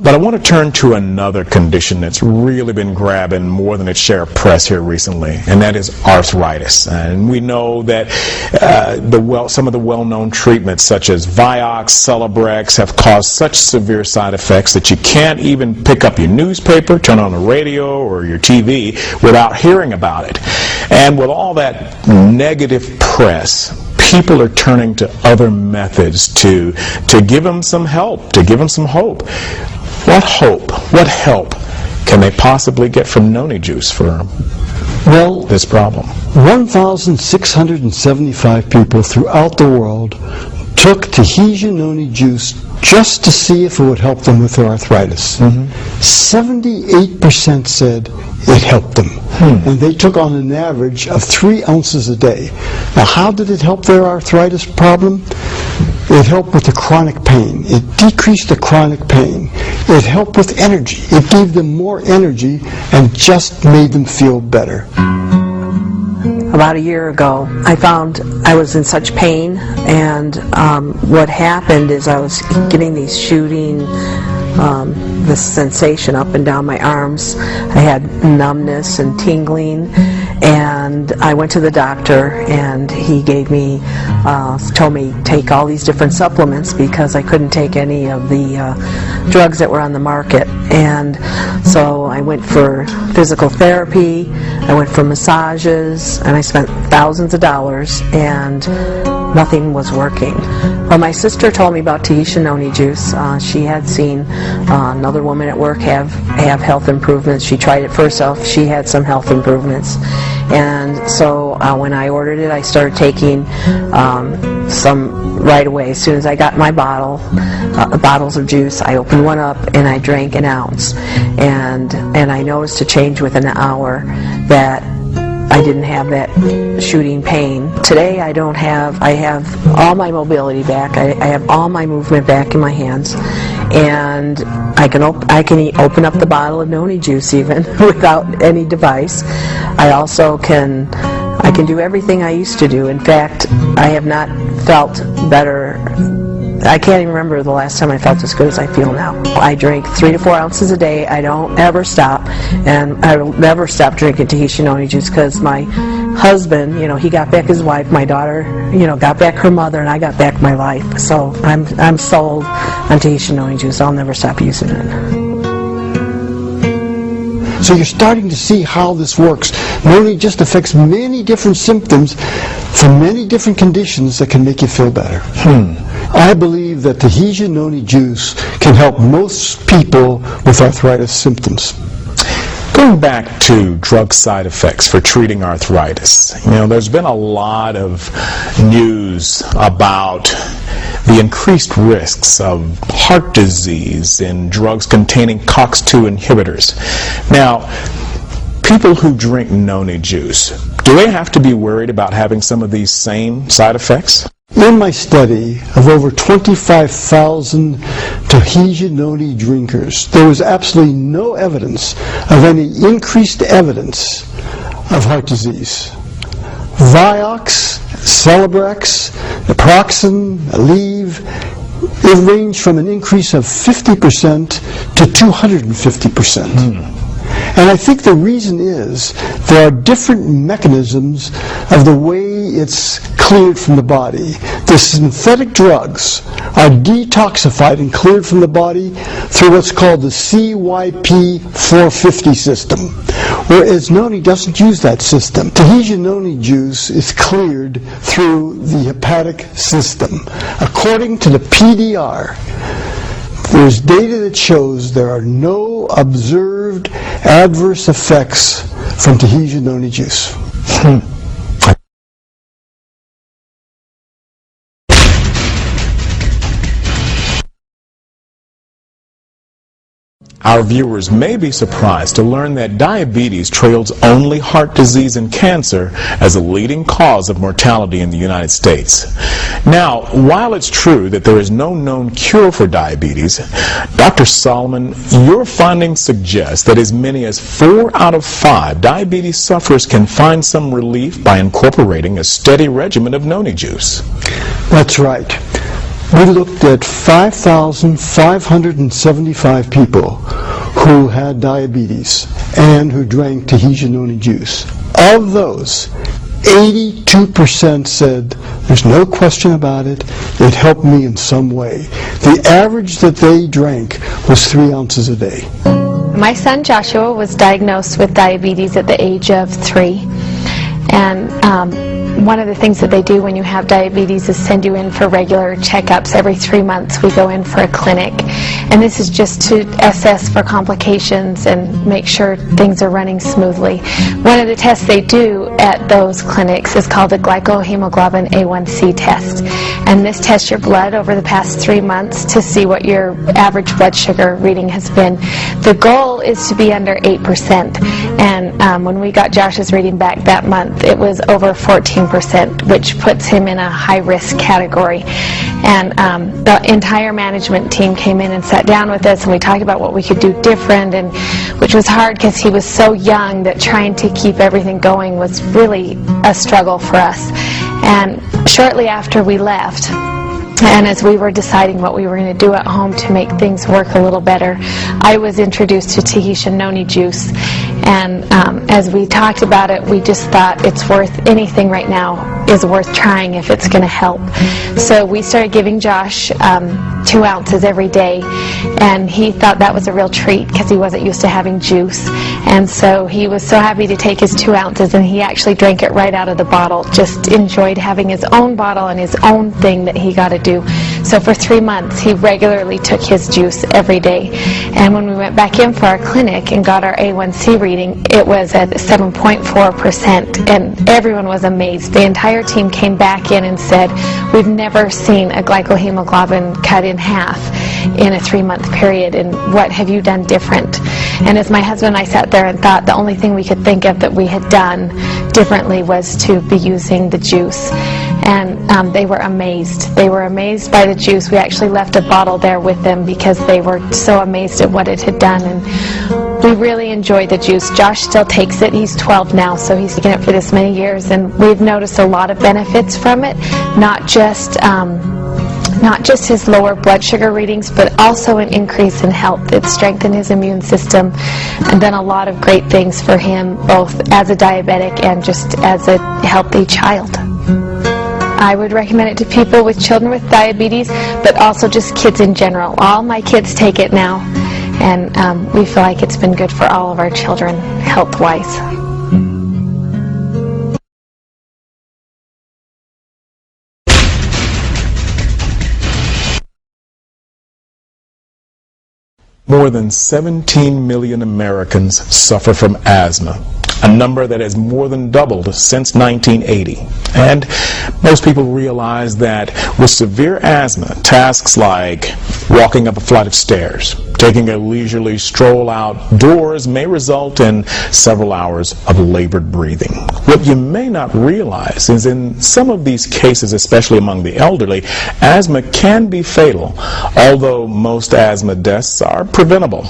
But I want to turn to another condition that's really been grabbing more than its share of press here recently, and that is arthritis. And we know that some of the well-known treatments such as Vioxx, Celebrex have caused such severe side effects that you can't even pick up your newspaper, turn on the radio or your TV without hearing about it. And with all that negative press, people are turning to other methods to give them some help, to give them some hope. What hope, what help can they possibly get from noni juice for this problem? 1,675 people throughout the world took Tahitian noni juice just to see if it would help them with their arthritis. 78% said it helped them. And they took on an average of 3 ounces a day. Now, how did it help their arthritis problem? It helped with the chronic pain. It decreased the chronic pain. It helped with energy. It gave them more energy and just made them feel better. About a year ago, I found I was in such pain, and what happened is I was getting these shooting, this sensation up and down my arms. I had numbness and tingling, and I went to the doctor, and he gave me, told me take all these different supplements because I couldn't take any of the drugs that were on the market. And so I went for physical therapy, I went for massages, and I spent thousands of dollars, and nothing was working. Well, my sister told me about Tahitian noni juice. She had seen another woman at work have health improvements. She tried it for herself. She had some health improvements. And so when I ordered it, I started taking some right away. As soon as I got my bottles of juice, I opened one up and I drank an ounce. And I noticed a change within an hour that I didn't have that shooting pain. Today I have all my mobility back. I have all my movement back in my hands, and I can open up the bottle of noni juice even without any device. I also can do everything I used to do. In fact, I have not felt better. I can't even remember the last time I felt as good as I feel now. I drink 3 to 4 ounces a day. I don't ever stop, and I will never stop drinking Tahitian noni juice because my husband, he got back his wife, my daughter, got back her mother, and I got back my life. So I'm sold on Tahitian noni juice. I'll never stop using it. So you're starting to see how this works. Noni just affects many different symptoms for many different conditions that can make you feel better. I believe that Tahitian noni juice can help most people with arthritis symptoms. Going back to drug side effects for treating arthritis, there's been a lot of news about the increased risks of heart disease in drugs containing COX-2 inhibitors. Now, people who drink noni juice, do they have to be worried about having some of these same side effects? In my study of over 25,000 Tahitian noni drinkers, there was absolutely no evidence of any increased evidence of heart disease. Vioxx, Celebrex, Naproxen, Aleve, it ranged from an increase of 50% to 250%. And I think the reason is there are different mechanisms of the way it's cleared from the body. The synthetic drugs are detoxified and cleared from the body through what's called the CYP450 system, whereas noni doesn't use that system. Tahitian noni juice is cleared through the hepatic system. According to the PDR, there's data that shows there are no observed adverse effects from Tahitian noni juice. Our viewers may be surprised to learn that diabetes trails only heart disease and cancer as a leading cause of mortality in the United States. Now, while it's true that there is no known cure for diabetes, Dr. Solomon, your findings suggest that as many as 4 out of 5 diabetes sufferers can find some relief by incorporating a steady regimen of noni juice. That's right. we looked at 5,575 people who had diabetes and who drank Tahitian noni juice. Of those, 82% said, there's no question about it, it helped me in some way. The average that they drank was 3 ounces a day. My son Joshua was diagnosed with diabetes at the age of 3. And one of the things that they do when you have diabetes is send you in for regular checkups. Every 3 months we go in for a clinic. And this is just to assess for complications and make sure things are running smoothly. One of the tests they do at those clinics is called a glycohemoglobin A1C test. And this tests your blood over the past 3 months to see what your average blood sugar reading has been. The goal is to be under 8%. And when we got Josh's reading back that month, it was over 14%, which puts him in a high-risk category. And the entire management team came in and sat down with us, and we talked about what we could do different, and which was hard because he was so young that trying to keep everything going was really a struggle for us. And shortly after we left, and as we were deciding what we were going to do at home to make things work a little better, I was introduced to Tahitian noni juice. And as we talked about it, we just thought it's worth anything right now is worth trying if it's going to help. So we started giving Josh 2 ounces every day, and he thought that was a real treat because he wasn't used to having juice. And so he was so happy to take his 2 ounces, and he actually drank it right out of the bottle, just enjoyed having his own bottle and his own thing that he got to do. So for 3 months, he regularly took his juice every day. And when we went back in for our clinic and got our A1C reading, it was at 7.4%, and everyone was amazed. The entire team came back in and said, we've never seen a glycohemoglobin cut in half in a 3-month period, and what have you done different? And as my husband and I sat there and thought, the only thing we could think of that we had done differently was to be using the juice. And they were amazed. They were amazed by the juice. We actually left a bottle there with them because they were so amazed at what it had done. And we really enjoyed the juice. Josh still takes it. He's 12 now, so he's taken it for this many years. And we've noticed a lot of benefits from it, not just his lower blood sugar readings, but also an increase in health. It's strengthened his immune system and done a lot of great things for him, both as a diabetic and just as a healthy child. I would recommend it to people with children with diabetes, but also just kids in general. All my kids take it now, and we feel like it's been good for all of our children, health-wise. More than 17 million Americans suffer from asthma, a number that has more than doubled since 1980. And most people realize that with severe asthma, tasks like walking up a flight of stairs, taking a leisurely stroll outdoors may result in several hours of labored breathing. What you may not realize is in some of these cases, especially among the elderly, asthma can be fatal, although most asthma deaths are preventable.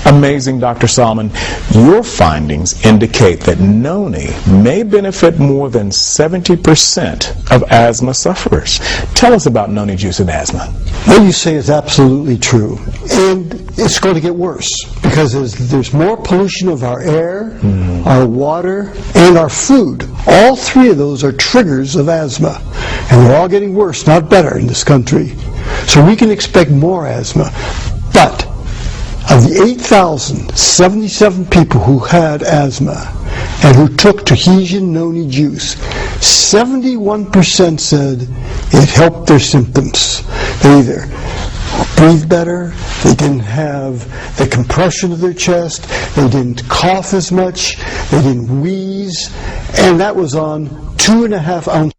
Amazing, Dr. Solomon, your findings indicate that noni may benefit more than 70% of asthma sufferers. Tell us about noni juice and asthma. What you say is absolutely true, and it's going to get worse because there's more pollution of our air, our water, and our food. All three of those are triggers of asthma, and they're all getting worse, not better in this country. So we can expect more asthma. But of the 8,077 people who had asthma and who took Tahitian noni juice, 71% said it helped their symptoms. They either breathed better, they didn't have the compression of their chest, they didn't cough as much, they didn't wheeze, and that was on 2.5 ounces.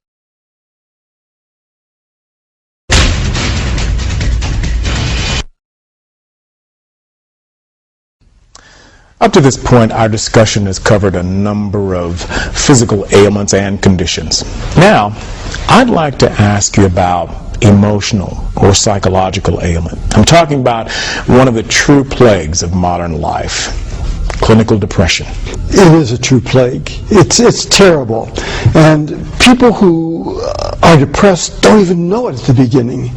Up to this point, our discussion has covered a number of physical ailments and conditions. Now, I'd like to ask you about emotional or psychological ailment. I'm talking about one of the true plagues of modern life, clinical depression. It is a true plague. It's terrible. And people who are depressed don't even know it at the beginning.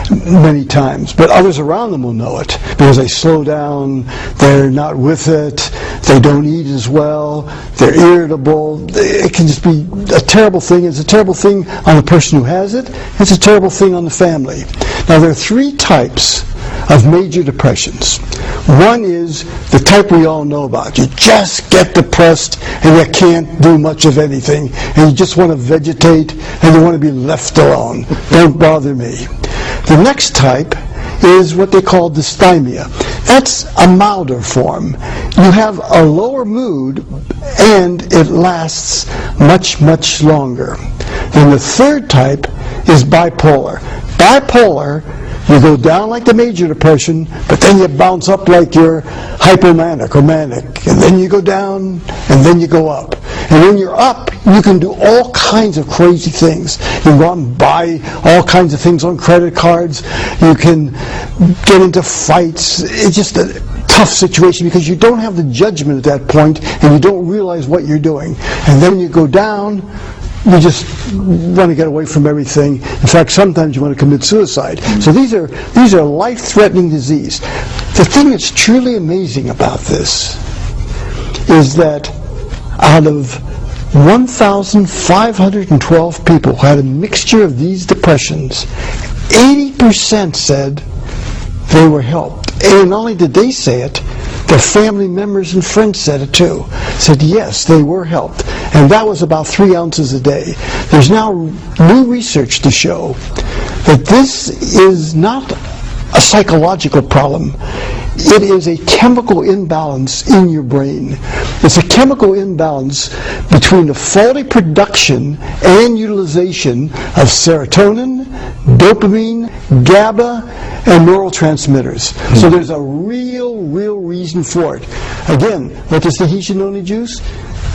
many times, but others around them will know it because they slow down, they're not with it, they don't eat as well, they're irritable. It can just be a terrible thing. It's a terrible thing on the person who has it. It's a terrible thing on the family. Now, there are three types of major depressions. One is the type we all know about. You just get depressed and you can't do much of anything, and you just want to vegetate and you want to be left alone. Don't bother me. The next type is what they call dysthymia. That's a milder form. You have a lower mood and it lasts much, much longer. Then the third type is bipolar. Bipolar, you go down like the major depression, but then you bounce up like you're hypomanic or manic. And then you go down, and then you go up. And when you're up, you can do all kinds of crazy things. You can go out and buy all kinds of things on credit cards. You can get into fights. It's just a tough situation because you don't have the judgment at that point, and you don't realize what you're doing. And then you go down, you just want to get away from everything. In fact, sometimes you want to commit suicide. So these are life-threatening disease. The thing that's truly amazing about this is that out of 1,512 people who had a mixture of these depressions, 80% said they were helped. And not only did they say it, their family members and friends said it too. Said yes, they were helped. And that was about 3 ounces a day. There's now new research to show that this is not a psychological problem. It is a chemical imbalance in your brain. It's a chemical imbalance between the faulty production and utilization of serotonin, dopamine, GABA, and neurotransmitters. So there's a real reason for it. Again, what does the Hijinoni juice?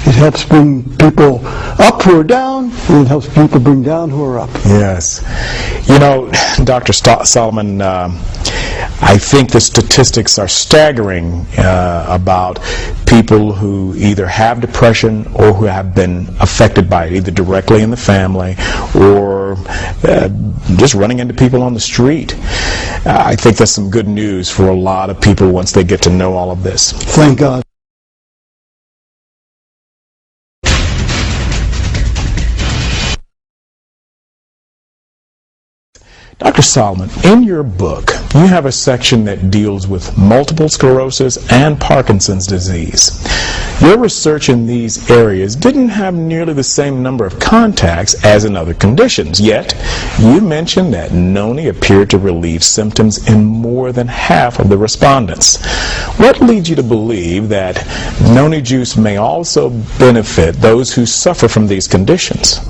It helps bring people up who are down, and it helps people bring down who are up. Yes. You know, Dr. Solomon, I think the statistics are staggering about people who either have depression or who have been affected by it, either directly in the family or just running into people on the street. I think that's some good news for a lot of people once they get to know all of this. Thank God. Dr. Solomon, in your book, you have a section that deals with multiple sclerosis and Parkinson's disease. Your research in these areas didn't have nearly the same number of contacts as in other conditions, yet you mentioned that noni appeared to relieve symptoms in more than half of the respondents. What leads you to believe that noni juice may also benefit those who suffer from these conditions?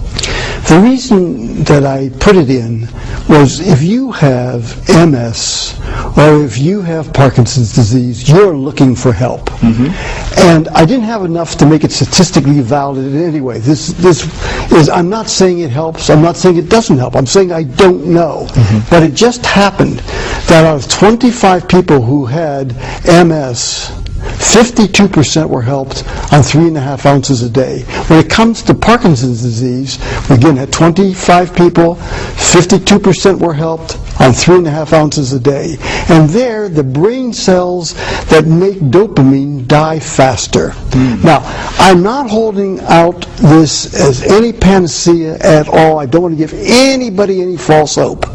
The reason that I put it in was if you have MS or if you have Parkinson's disease, you're looking for help. And I didn't have enough to make it statistically valid in any way. This is, I'm not saying it helps, I'm not saying it doesn't help, I'm saying I don't know. But it just happened that out of 25 people who had MS, 52% were helped on 3.5 ounces a day. When it comes to Parkinson's disease, we again had 25 people, 52% were helped on 3.5 ounces a day. And there, the brain cells that make dopamine die faster. Now, I'm not holding out this as any panacea at all. I don't want to give anybody any false hope.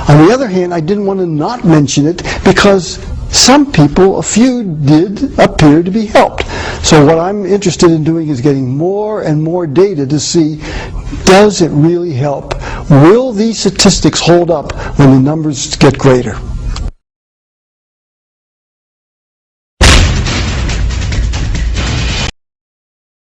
On the other hand, I didn't want to not mention it because some people, a few, did appear to be helped. So what I'm interested in doing is getting more and more data to see, does it really help? Will these statistics hold up when the numbers get greater?